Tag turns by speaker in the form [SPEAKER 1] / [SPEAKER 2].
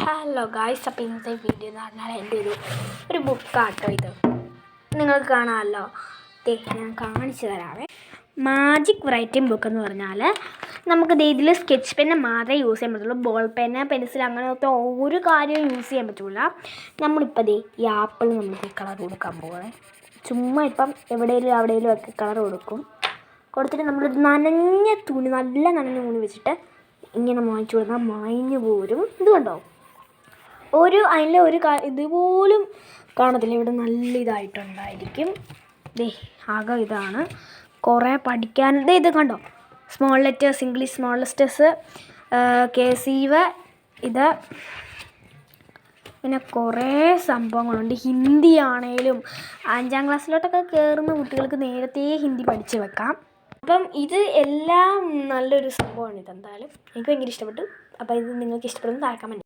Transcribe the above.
[SPEAKER 1] Hello guys, അപ്പോൾ ഇന്നത്തെ video എന്ന് പറഞ്ഞാൽ എൻ്റെ ഒരു ബുക്കാട്ടോ. ഇത് നിങ്ങൾക്ക് കാണാമല്ലോ. ഞാൻ കാണിച്ചു തരാവേ. മാജിക് റൈറ്റിംഗ് ബുക്ക് എന്ന് പറഞ്ഞാൽ നമുക്ക് ഇതിൽ സ്കെച്ച് പെന്ന് മാത്രമേ യൂസ് ചെയ്യാൻ പറ്റുള്ളൂ. ബോൾ പെന്ന്, പെൻസിൽ അങ്ങനത്തെ ഒരു കാര്യവും യൂസ് ചെയ്യാൻ പറ്റില്ല. നമ്മളിപ്പോൾ ഈ ആപ്പിൾ നമുക്ക് കളർ കൊടുക്കാൻ പോകണേ. ചുമ്മാ ഇപ്പം എവിടെയെങ്കിലും ഒക്കെ കളർ കൊടുത്തിട്ട് നമ്മൾ നനഞ്ഞ തുണി, നല്ല നനഞ്ഞ തുണി വെച്ചിട്ട് ഇങ്ങനെ മായ്ച്ചു കൊടുത്താൽ മായ്ഞ്ഞു പോരും. ഇത് കണ്ടോ, അതിലെ ഇതുപോലും കാണത്തില്ല. ഇവിടെ നല്ല ഇതായിട്ടുണ്ടായിരിക്കും. ആകെ ഇതാണ് കുറേ പഠിക്കാൻ. ഇത് കണ്ടോ, small letters, English small letters, cursive, ഇത് പിന്നെ കുറേ സംഭവങ്ങളുണ്ട്. ഹിന്ദി ആണേലും 5ാം ക്ലാസ്സിലോട്ടൊക്കെ കയറുന്ന കുട്ടികൾക്ക് നേരത്തെ ഹിന്ദി പഠിച്ച് വെക്കാം. അപ്പം ഇത് എല്ലാം നല്ലൊരു സംഭവമാണ്. ഇതെന്തായാലും എനിക്ക് ഭയങ്കര ഇഷ്ടപ്പെട്ടു. അപ്പോൾ ഇത് നിങ്ങൾക്ക് ഇഷ്ടപ്പെടുന്ന താഴെ കമൻറ്റ്